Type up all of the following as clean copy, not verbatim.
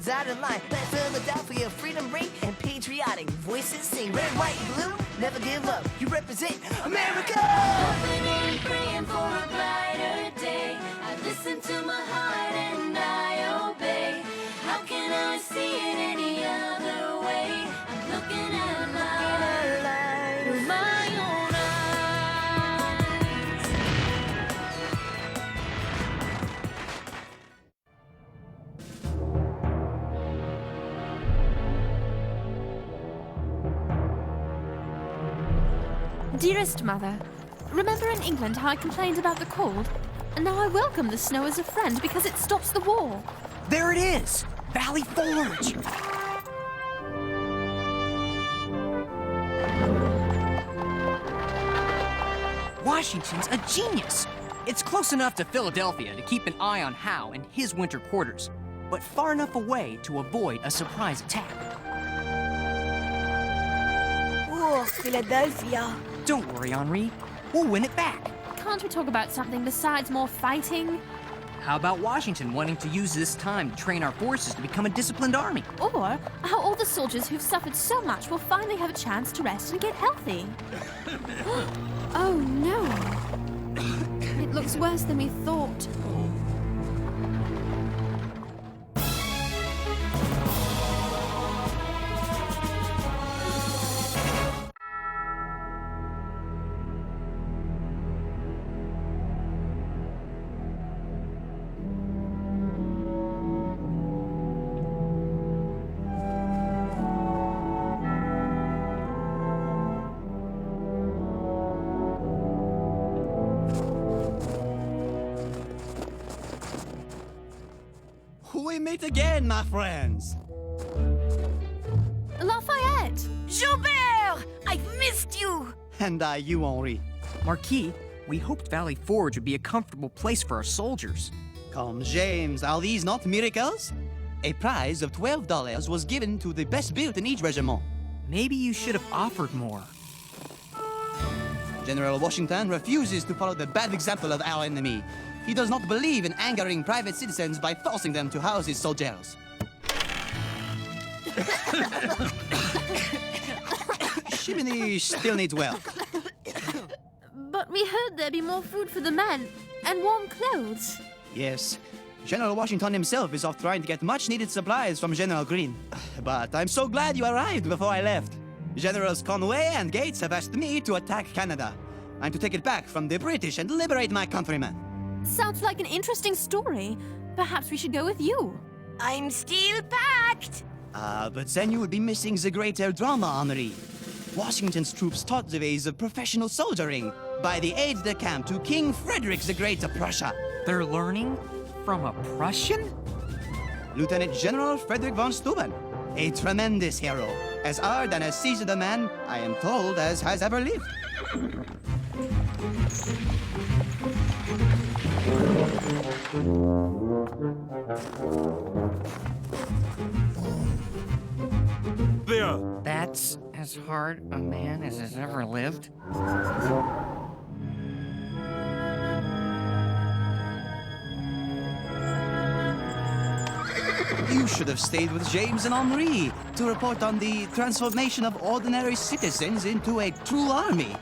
citizens out in line. Let Philadelphia freedom ring and patriotic voices sing. Red, white, blue, never give up. You represent America! Hoping and praying for a brighter day. I listen to my heart and I obey. How can I see it any other way? I'm looking at life through my own eyes. Dearest Mother, remember in England how I complained about the cold? And now I welcome the snow as a friend because it stops the war. There it is! Valley Forge! Washington's a genius! It's close enough to Philadelphia to keep an eye on Howe and his winter quarters, but far enough away to avoid a surprise attack. Oh, Philadelphia. Don't worry, Henri. We'll win it back. Can't we talk about something besides more fighting? How about Washington wanting to use this time to train our forces to become a disciplined army? Or how all the soldiers who've suffered so much will finally have a chance to rest and get healthy. Oh no. It looks worse than we thought. We meet again, my friends. Lafayette! Joubert! I've missed you! And you, Henri. Marquis, we hoped Valley Forge would be a comfortable place for our soldiers. Come, James, are these not miracles? A prize of $12 was given to the best built in each regiment. Maybe you should have offered more. General Washington refuses to follow the bad example of our enemy. He does not believe in angering private citizens by forcing them to house his soldiers. Chimney still needs well. But we heard there'd be more food for the men and warm clothes. Yes, General Washington himself is off trying to get much-needed supplies from General Greene. But I'm so glad you arrived before I left. Generals Conway and Gates have asked me to attack Canada. I'm to take it back from the British and liberate my countrymen. Sounds like an interesting story. Perhaps we should go with you. I'm still packed! But then you would be missing the greater drama, Henri. Washington's troops taught the ways of professional soldiering by the aide-de-camp to King Frederick the Great of Prussia. They're learning from a Prussian? Lieutenant General Frederick von Steuben, a tremendous hero, as hard and as seasoned a man, I am told, as has ever lived. There! That's as hard a man as has ever lived? You should have stayed with James and Henri to report on the transformation of ordinary citizens into a true army.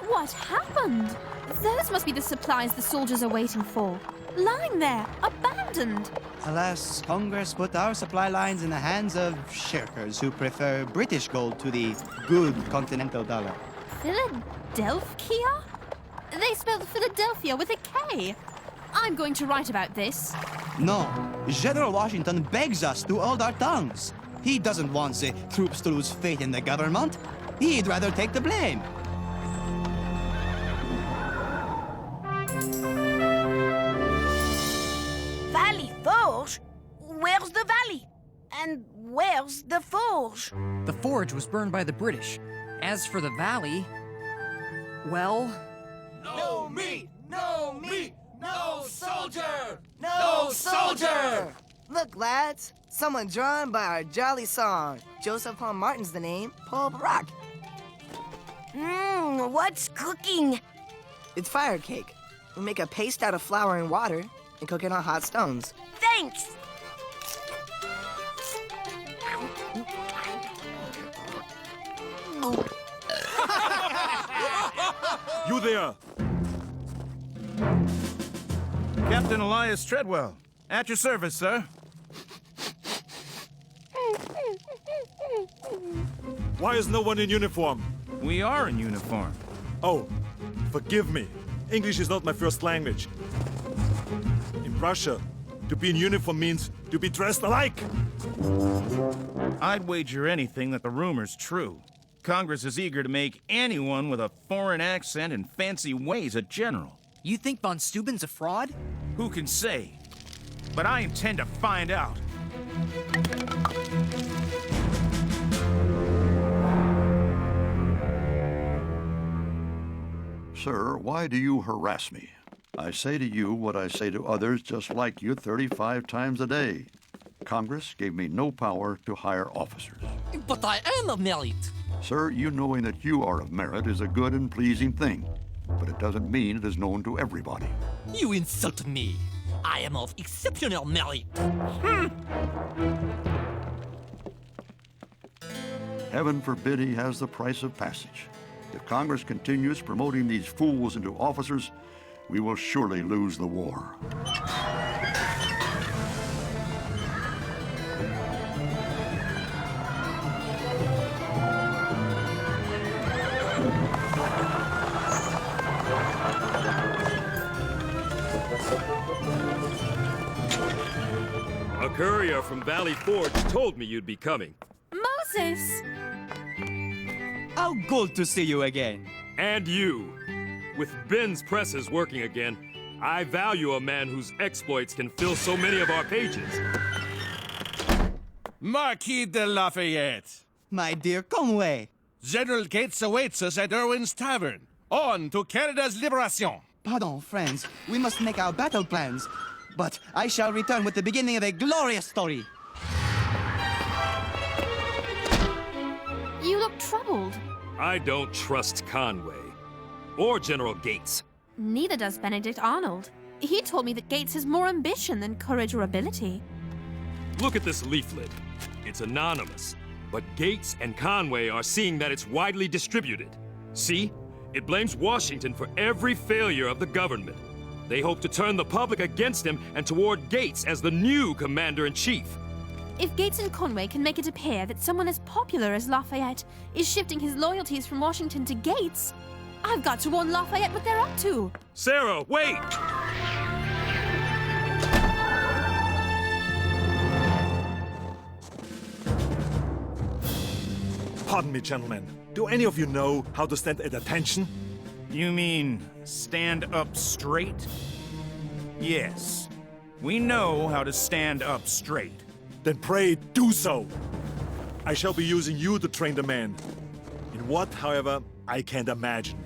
What happened? Those must be the supplies the soldiers are waiting for. Lying there, abandoned. Alas, Congress put our supply lines in the hands of shirkers who prefer British gold to the good continental dollar. Philadelphia? They spelled Philadelphia with a K. I'm going to write about this. No, General Washington begs us to hold our tongues. He doesn't want the troops to lose faith in the government. He'd rather take the blame. Valley Forge? Where's the valley? And where's the forge? The forge was burned by the British. As for the valley, well... No meat! No meat! No soldier! No soldier! Look, lads, someone drawn by our jolly song. Joseph Paul Martin's the name, Pulp Rock. What's cooking? It's fire cake. We make a paste out of flour and water and cook it on hot stones. Thanks! You there! Captain Elias Treadwell, at your service, sir. Why is no one in uniform? We are in uniform. Oh, forgive me. English is not my first language. In Russia, to be in uniform means to be dressed alike. I'd wager anything that the rumor's true. Congress is eager to make anyone with a foreign accent and fancy ways a general. You think von Steuben's a fraud? Who can say? But I intend to find out. Sir, why do you harass me? I say to you what I say to others just like you 35 times a day. Congress gave me no power to hire officers. But I am of merit. Sir, you knowing that you are of merit is a good and pleasing thing, but it doesn't mean it is known to everybody. You insult me. I am of exceptional merit. Heaven forbid he has the price of passage. If Congress continues promoting these fools into officers, we will surely lose the war. A courier from Valley Forge told me you'd be coming. Moses! How good to see you again. And you. With Ben's presses working again, I value a man whose exploits can fill so many of our pages. Marquis de Lafayette. My dear Conway. General Gates awaits us at Irwin's Tavern. On to Canada's liberation. Pardon, friends. We must make our battle plans. But I shall return with the beginning of a glorious story. You look troubled. I don't trust Conway. Or General Gates. Neither does Benedict Arnold. He told me that Gates has more ambition than courage or ability. Look at this leaflet. It's anonymous. But Gates and Conway are seeing that it's widely distributed. See? It blames Washington for every failure of the government. They hope to turn the public against him and toward Gates as the new commander-in-chief. If Gates and Conway can make it appear that someone as popular as Lafayette is shifting his loyalties from Washington to Gates, I've got to warn Lafayette what they're up to. Sarah, wait! Pardon me, gentlemen. Do any of you know how to stand at attention? You mean stand up straight? Yes. We know how to stand up straight. Then pray do so. I shall be using you to train the men. In what, however, I can't imagine.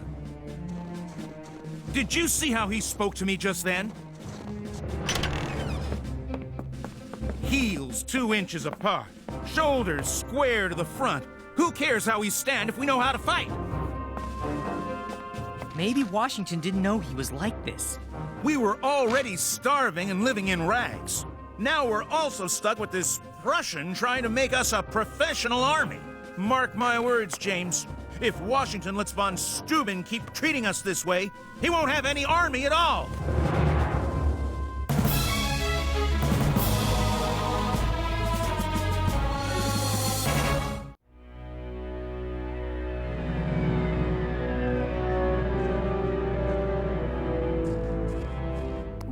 Did you see how he spoke to me just then? Heels 2 inches apart, shoulders square to the front. Who cares how we stand if we know how to fight? Maybe Washington didn't know he was like this. We were already starving and living in rags. Now we're also stuck with this Prussian trying to make us a professional army. Mark my words, James. If Washington lets von Steuben keep treating us this way, he won't have any army at all.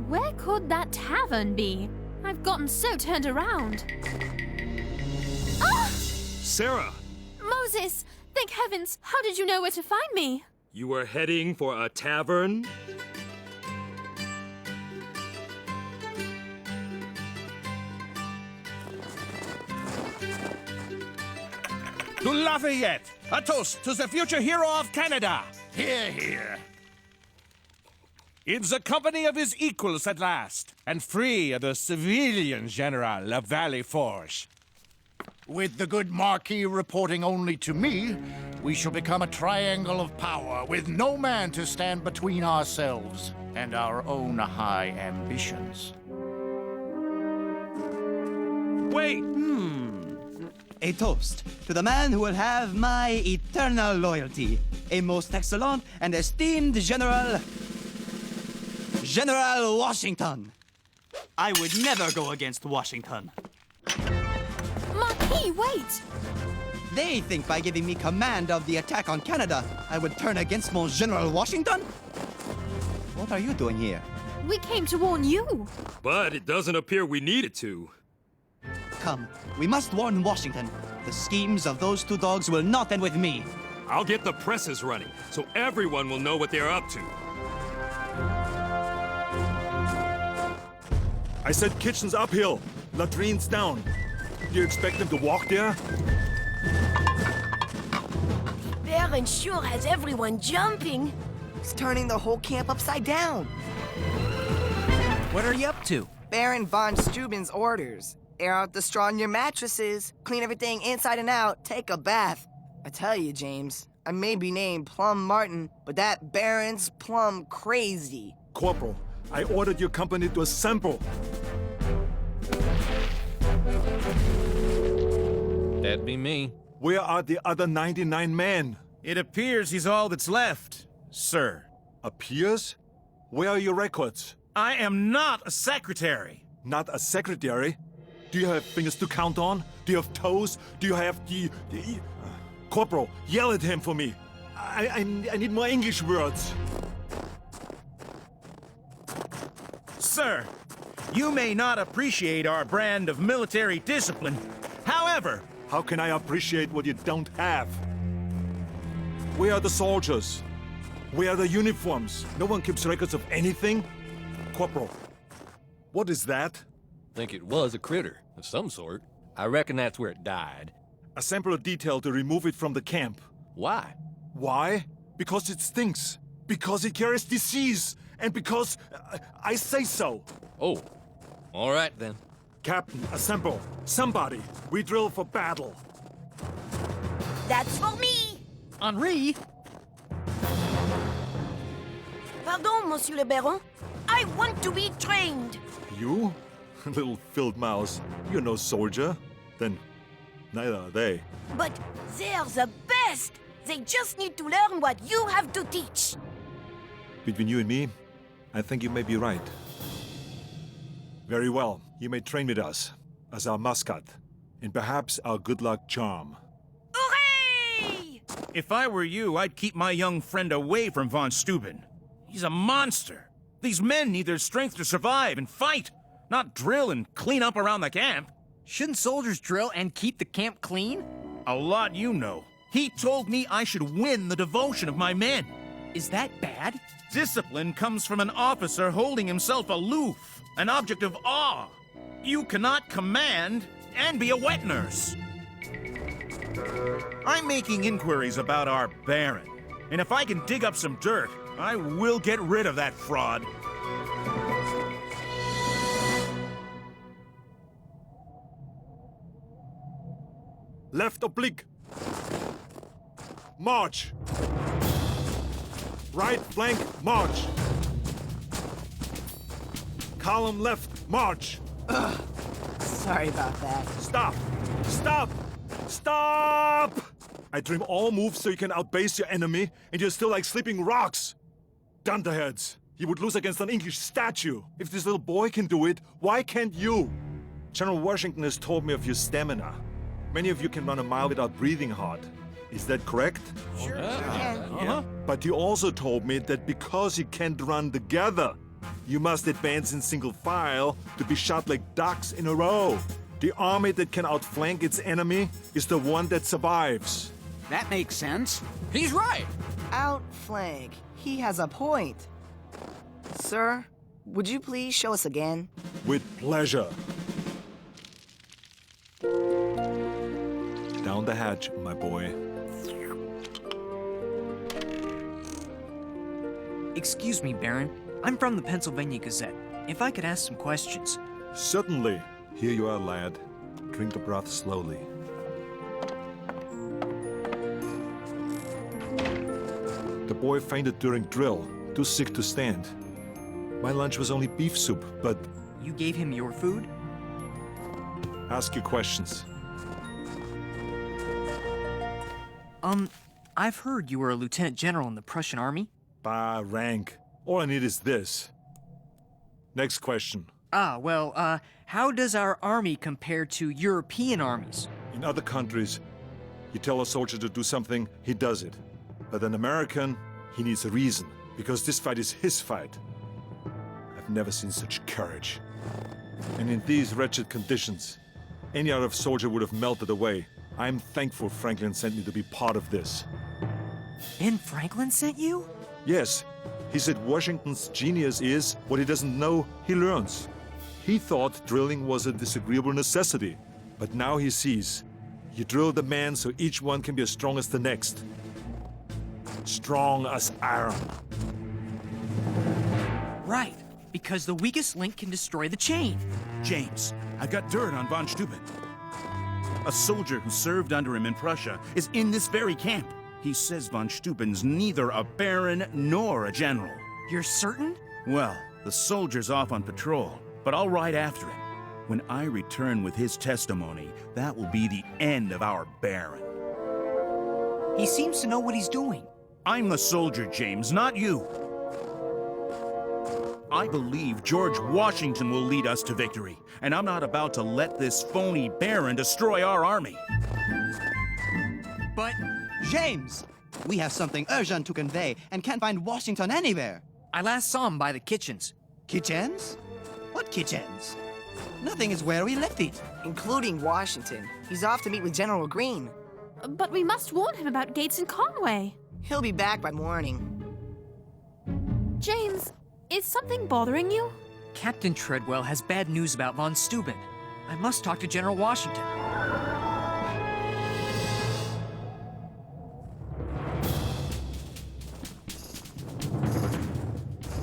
Where could that tavern be? I've gotten so turned around. Ah! Sarah, Moses! Thank heavens! How did you know where to find me? you were heading for a tavern? To Lafayette, a toast to the future hero of Canada. Hear, hear. In the company of his equals at last, and free of the civilian general of Valley Forge. With the good Marquis reporting only to me, we shall become a triangle of power with no man to stand between ourselves and our own high ambitions. Wait! A toast to the man who will have my eternal loyalty. A most excellent and esteemed General Washington. I would never go against Washington. Marquis, wait! They think by giving me command of the attack on Canada, I would turn against mon General Washington? What are you doing here? We came to warn you. But it doesn't appear we needed to. Come, we must warn Washington. The schemes of those two dogs will not end with me. I'll get the presses running, so everyone will know what they're up to. I said kitchen's uphill, latrine's down. Do you expect them to walk there? Baron sure has everyone jumping. He's turning the whole camp upside down. What are you up to? Baron von Steuben's orders. Air out the straw in your mattresses, clean everything inside and out, take a bath. I tell you, James, I may be named Plum Martin, but that Baron's plum crazy. Corporal, I ordered your company to assemble. That'd be me. Where are the other 99 men? It appears he's all that's left, sir. Appears? Where are your records? I am not a secretary. Not a secretary? Do you have fingers to count on? Do you have toes? Do you have the... Corporal, yell at him for me. I need more English words. Sir, you may not appreciate our brand of military discipline. However... How can I appreciate what you don't have? Where are the soldiers? Where are the uniforms? No one keeps records of anything? Corporal, what is that? Think it was a critter of some sort. I reckon that's where it died. Assemble a detail to remove it from the camp. Why? Why? Because it stinks. Because it carries disease. And because I say so. Oh, all right then. Captain, assemble. Somebody. We drill for battle. That's for me. Henri? Pardon, Monsieur le Baron. I want to be trained. You? Little field mouse. You're no soldier. Then neither are they. But they're the best. They just need to learn what you have to teach. Between you and me, I think you may be right. Very well. You may train with us as our mascot, and perhaps our good luck charm. Hooray! If I were you, I'd keep my young friend away from von Steuben. He's a monster. These men need their strength to survive and fight, not drill and clean up around the camp. Shouldn't soldiers drill and keep the camp clean? A lot you know. He told me I should win the devotion of my men. Is that bad? Discipline comes from an officer holding himself aloof, an object of awe. You cannot command and be a wet nurse. I'm making inquiries about our Baron, and if I can dig up some dirt, I will get rid of that fraud. Left oblique. March. Right flank, march. Column left, march. Sorry about that. Stop! Stop! Stop! I dream all moves so you can outbase your enemy, and you're still like sleeping rocks. Dunderheads, you would lose against an English statue. If this little boy can do it, why can't you? General Washington has told me of your stamina. Many of you can run a mile without breathing hard. Is that correct? Sure. But you also told me that because you can't run together, you must advance in single file to be shot like ducks in a row. The army that can outflank its enemy is the one that survives. That makes sense. He's right. Outflank. He has a point. Sir, would you please show us again? With pleasure. Down the hatch, my boy. Excuse me, Baron. I'm from the Pennsylvania Gazette. If I could ask some questions. Certainly. Here you are, lad. Drink the broth slowly. The boy fainted during drill, too sick to stand. My lunch was only beef soup, but... You gave him your food? Ask your questions. I've heard you were a lieutenant general in the Prussian army. Bah, rank. All I need is this. Next question. How does our army compare to European armies? In other countries, you tell a soldier to do something, he does it. But an American, he needs a reason, because this fight is his fight. I've never seen such courage. And in these wretched conditions, any other soldier would have melted away. I'm thankful Franklin sent me to be part of this. Ben Franklin sent you? Yes, he said Washington's genius is what he doesn't know, he learns. He thought drilling was a disagreeable necessity, but now he sees. You drill the man so each one can be as strong as the next. Strong as iron. Right, because the weakest link can destroy the chain. James, I've got dirt on von Steuben. A soldier who served under him in Prussia is in this very camp. He says von Steuben's neither a baron nor a general. You're certain? Well, the soldier's off on patrol, but I'll ride after him. When I return with his testimony, that will be the end of our baron. He seems to know what he's doing. I'm the soldier, James, not you. I believe George Washington will lead us to victory, and I'm not about to let this phony baron destroy our army. But... James! We have something urgent to convey and can't find Washington anywhere. I last saw him by the kitchens. Kitchens? What kitchens? Nothing is where we left it. Including Washington. He's off to meet with General Greene. But we must warn him about Gates and Conway. He'll be back by morning. James, is something bothering you? Captain Treadwell has bad news about von Steuben. I must talk to General Washington.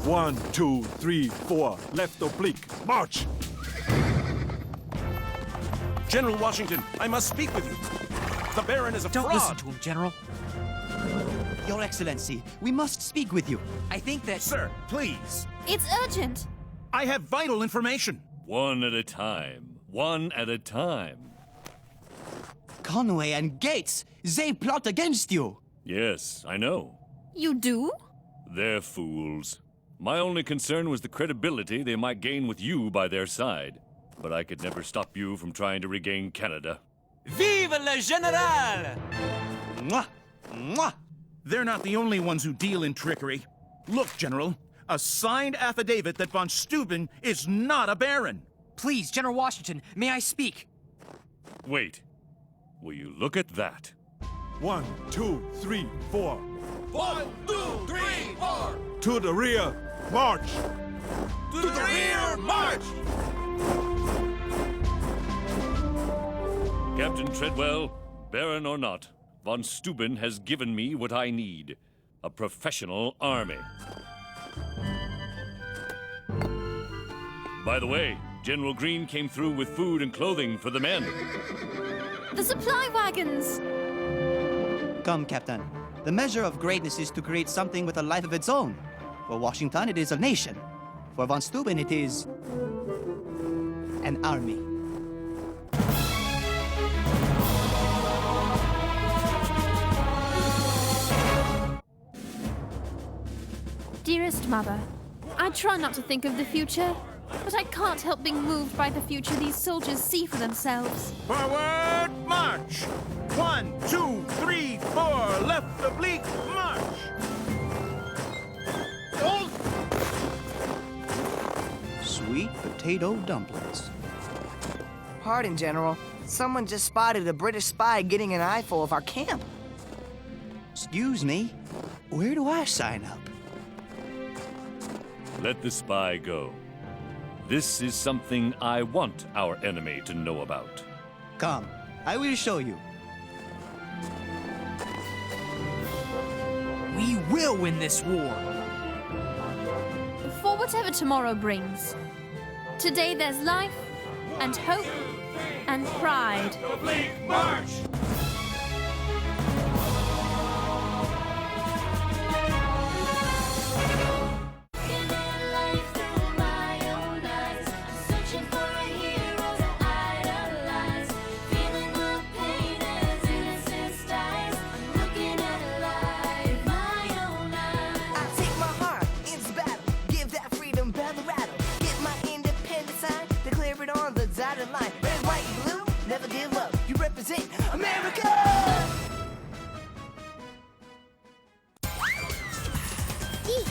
One, two, three, four. Left oblique. March! General Washington, I must speak with you. The Baron is a fraud. Don't listen to him, General. Your Excellency, we must speak with you. I think that... Sir, please. It's urgent. I have vital information. One at a time. One at a time. Conway and Gates, they plot against you. Yes, I know. You do? They're fools. My only concern was the credibility they might gain with you by their side. But I could never stop you from trying to regain Canada. Vive le Général! Mwah! Mwah! They're not the only ones who deal in trickery. Look, General, a signed affidavit that von Steuben is not a baron. Please, General Washington, may I speak? Wait. Will you look at that? 1, 2, 3, 4. 1, 2, 3, 4. To the rear. March! To the rear, march! Captain Treadwell, Baron or not, von Steuben has given me what I need. A professional army. By the way, General Greene came through with food and clothing for the men. The supply wagons! Come, Captain. The measure of greatness is to create something with a life of its own. For Washington, it is a nation. For von Steuben, it is... an army. Dearest Mother, I try not to think of the future, but I can't help being moved by the future these soldiers see for themselves. Forward, march! 1, 2, 3, 4. Left oblique, march! Sweet potato dumplings. Pardon, General. Someone just spotted a British spy getting an eyeful of our camp. Excuse me, where do I sign up? Let the spy go. This is something I want our enemy to know about. Come, I will show you. We will win this war. For whatever tomorrow brings. Today there's life, and hope, and pride. Oblique, march! Feeling the pain as innocence dies. dotted line. Red, white, and blue, never give up. You represent America! Eat.